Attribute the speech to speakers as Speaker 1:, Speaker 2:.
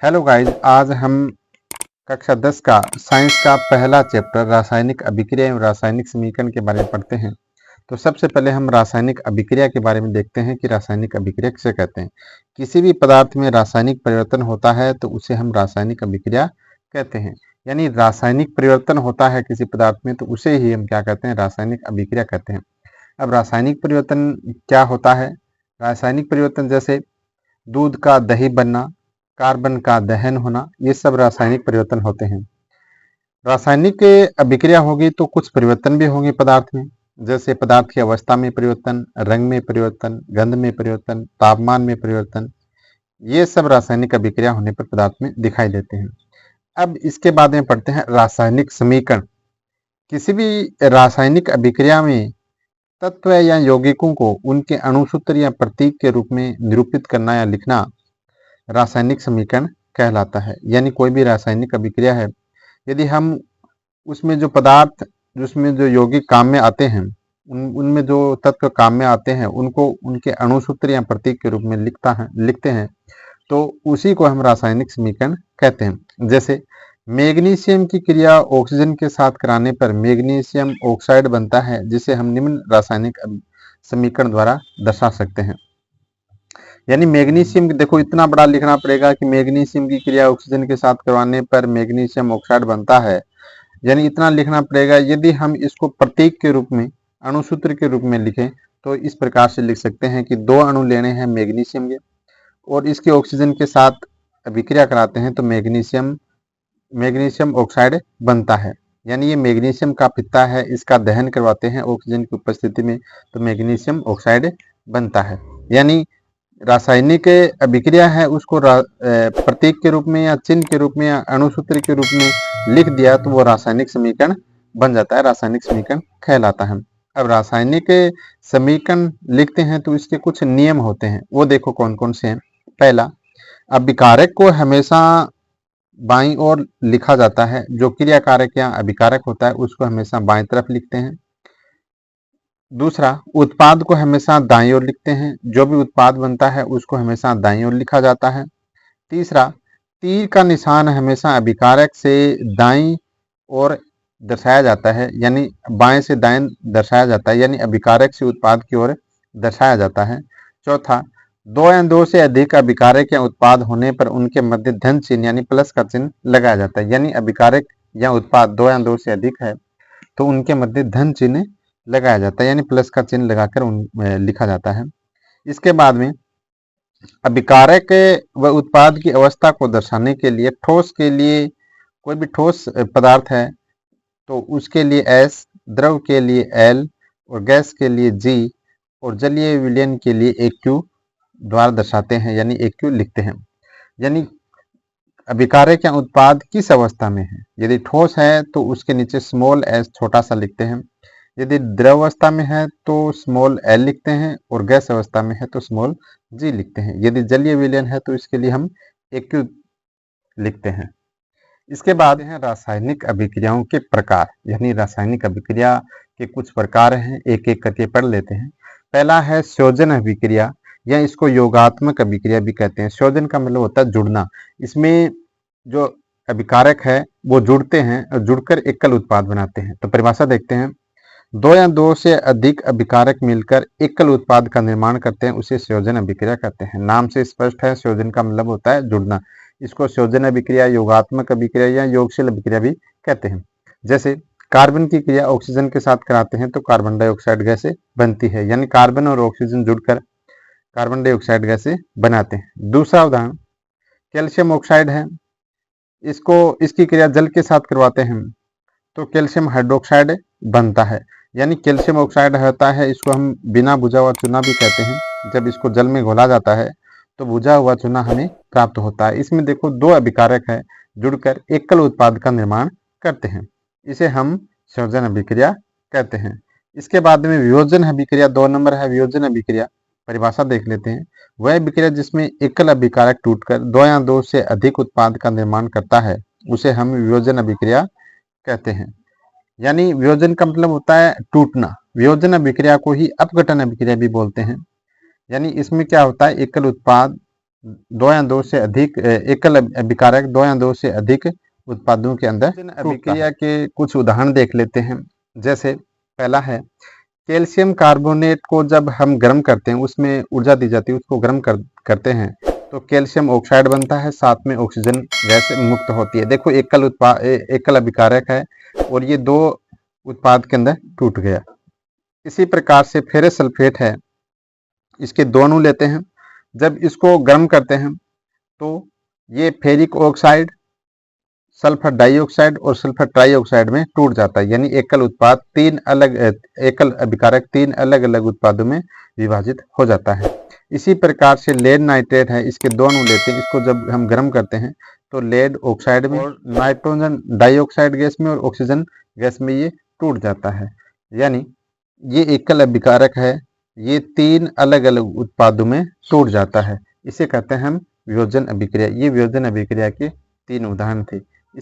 Speaker 1: Hello guys, आज हम कक्षा 10 का साइंस का पहला चैप्टर रासायनिक अभिक्रिया एवं रासायनिक समीकरण के बारे में पढ़ते हैं। तो सबसे पहले हम रासायनिक अभिक्रिया के बारे में देखते हैं कि रासायनिक अभिक्रिया किसे कहते हैं। किसी भी पदार्थ में रासायनिक परिवर्तन होता है तो उसे हम रासायनिक अभिक्रिया कहते हैं। यानी रासायनिक परिवर्तन होता है किसी पदार्थ में तो उसे ही हम क्या कहते हैं, रासायनिक अभिक्रिया कहते हैं। अब रासायनिक परिवर्तन क्या होता है? रासायनिक परिवर्तन जैसे दूध का दही बनना, कार्बन का दहन होना, ये सब रासायनिक परिवर्तन होते हैं। रासायनिक अभिक्रिया होगी तो कुछ परिवर्तन भी होंगे पदार्थ में, जैसे पदार्थ की अवस्था में परिवर्तन, रंग में परिवर्तन, गंध में परिवर्तन, तापमान में परिवर्तन। ये सब रासायनिक अभिक्रिया होने पर पदार्थ में दिखाई देते हैं। अब इसके बाद में पढ़ते हैं रासायनिक समीकरण। किसी भी रासायनिक अभिक्रिया में तत्व या यौगिकों को उनके अणुसूत्र या प्रतीक के रूप में निरूपित करना या लिखना रासायनिक समीकरण कहलाता है। यानी कोई भी रासायनिक अभिक्रिया है, यदि हम उसमें जो पदार्थ, उसमें जो यौगिक काम में आते हैं, उनमें जो तत्व काम में आते हैं, उनको उनके अणुसूत्र या प्रतीक के रूप में लिखते हैं, तो उसी को हम रासायनिक समीकरण कहते हैं। जैसे मैग्नीशियम की क्रिया ऑक्सीजन के साथ कराने पर मैग्नीशियम ऑक्साइड बनता है, जिसे हम निम्न रासायनिक समीकरण द्वारा दर्शा सकते हैं। यानी मैग्नीशियम देखो, इतना बड़ा लिखना पड़ेगा कि मैग्नीशियम की क्रिया ऑक्सीजन के साथ करवाने पर मैग्नीशियम ऑक्साइड बनता है। यानी इतना लिखना पड़ेगा। यदि हम इसको प्रतीक के रूप में, अणुसूत्र के रूप में लिखें तो इस प्रकार से लिख सकते हैं कि दो अणु लेने हैं मैग्नीशियम के और इसके ऑक्सीजन के साथ अभिक्रिया कराते हैं तो मैग्नीशियम ऑक्साइड बनता है। यानी ये मैग्नीशियम का पित्ता है, इसका दहन करवाते हैं ऑक्सीजन की उपस्थिति में तो मैग्नीशियम ऑक्साइड बनता है। यानी रासायनिक अभिक्रिया है उसको प्रतीक के रूप में या चिन्ह के रूप में या अणुसूत्र के रूप में लिख दिया तो वो रासायनिक समीकरण बन जाता है, रासायनिक समीकरण कहलाता है। अब रासायनिक समीकरण लिखते हैं तो इसके कुछ नियम होते हैं, वो देखो कौन कौन से हैं। पहला, अभिकारक को हमेशा बाईं ओर लिखा जाता है। जो क्रिया कारक या अभिकारक होता है उसको हमेशा बाईं तरफ लिखते हैं। दूसरा, उत्पाद को हमेशा दाईं ओर लिखते हैं। जो भी उत्पाद बनता है उसको हमेशा दाईं ओर लिखा जाता है। तीसरा, तीर का निशान हमेशा अभिकारक से दाईं ओर दर्शाया जाता है, यानी बाएं से दाएं दर्शाया जाता है, यानी अभिकारक से उत्पाद की ओर दर्शाया जाता है। चौथा, दो या दो से अधिक अभिकारक या उत्पाद होने पर उनके मध्य धन चिन्ह यानी प्लस का चिन्ह लगाया जाता है। यानी अभिकारक या उत्पाद दो या दो से अधिक है तो उनके मध्य धन चिन्ह लगाया जाता है, यानी प्लस का चिन्ह लगाकर लिखा जाता है। इसके बाद में अभिकारक व उत्पाद की अवस्था को दर्शाने के लिए ठोस के लिए, कोई भी ठोस पदार्थ है तो उसके लिए S, द्रव के लिए L और गैस के लिए G और जलीय विलयन के लिए AQ द्वारा दर्शाते हैं, यानी AQ लिखते हैं। यानी अभिकारक या उत्पाद किस अवस्था में है, यदि ठोस है तो उसके नीचे स्मॉल s छोटा सा लिखते हैं, यदि द्रव अवस्था में है तो स्मॉल l लिखते हैं और गैस अवस्था में है तो स्मॉल g लिखते हैं। यदि जलीय विलयन है तो इसके लिए हम AQ लिखते हैं। इसके बाद हैं रासायनिक अभिक्रियाओं के प्रकार, यानी रासायनिक अभिक्रिया के कुछ प्रकार हैं, एक एक करके पढ़ लेते हैं। पहला है संयोजन अभिक्रिया या इसको योगात्मक अभिक्रिया भी कहते हैं। संयोजन का मतलब होता है जुड़ना। इसमें जो अभिकारक है वो जुड़ते हैं और जुड़कर एकल उत्पाद बनाते हैं। तो परिभाषा देखते हैं, दो या दो से अधिक अभिकारक मिलकर एकल उत्पाद का निर्माण करते हैं, उसे संयोजन अभिक्रिया कहते हैं। नाम से स्पष्ट है, संयोजन का मतलब होता है जुड़ना। इसको संयोजन अभिक्रिया, योगात्मक अभिक्रिया या योगशील अभिक्रिया भी कहते हैं। जैसे कार्बन की क्रिया ऑक्सीजन के साथ कराते हैं तो कार्बन डाइऑक्साइड गैस बनती है, यानी कार्बन और ऑक्सीजन जुड़कर कार्बन डाइऑक्साइड गैस बनाते हैं। दूसरा उदाहरण कैल्शियम ऑक्साइड है, इसकी क्रिया जल के साथ करवाते हैं तो कैल्शियम हाइड्रोक्साइड बनता है। यानी कैल्शियम ऑक्साइड होता है, इसको हम बिना बुझा हुआ चूना भी कहते हैं। जब इसको जल में घोला जाता है तो बुझा हुआ चूना हमें प्राप्त होता है। इसमें देखो दो अभिकारक है जुड़कर एकल उत्पाद का निर्माण करते हैं, इसे हम संयोजन अभिक्रिया कहते हैं। इसके बाद में वियोजन अभिक्रिया 2 नंबर है। वियोजन अभिक्रिया परिभाषा देख लेते हैं, वह अभिक्रिया जिसमें एकल अभिकारक टूटकर दो या दो से अधिक उत्पाद का निर्माण करता है उसे हम वियोजन अभिक्रिया कहते हैं। यानी वियोजन का मतलब होता है टूटना। वियोजन अभिक्रिया को ही अपघटन अभिक्रिया भी बोलते हैं। यानी इसमें क्या होता है, एकल उत्पाद दो या दो से अधिक एकल अभिकारक दो या दो से अधिक उत्पादों के अंदर अभिक्रिया के कुछ उदाहरण देख लेते हैं। जैसे पहला है कैल्शियम कार्बोनेट को जब हम गर्म करते हैं, उसमें ऊर्जा दी जाती है, उसको गर्म करते हैं तो कैल्शियम ऑक्साइड बनता है, साथ में ऑक्सीजन गैस मुक्त होती है। देखो एकल अभिकारक है और ये दो उत्पाद के अंदर टूट गया। इसी प्रकार से फेरस सल्फेट है, इसके दो अणु लेते हैं, जब इसको गर्म करते हैं तो ये फेरिक ऑक्साइड, सल्फर डाइऑक्साइड और सल्फर ट्राइऑक्साइड में टूट जाता है। यानी एकल अभिकारक तीन अलग अलग उत्पादों में विभाजित हो जाता है। इसी प्रकार से लेड नाइट्रेट है, इसके दो अणु लेते हैं, इसको जब हम गर्म करते हैं तो लेड ऑक्साइड में और नाइट्रोजन डाइऑक्साइड गैस में और ऑक्सीजन गैस में ये टूट जाता है। यानी ये एकल अभिकारक है, ये तीन अलग अलग उत्पादों में टूट जाता है। इसे कहते हैं हम वियोजन अभिक्रिया। ये वियोजन अभिक्रिया के तीन उदाहरण थे।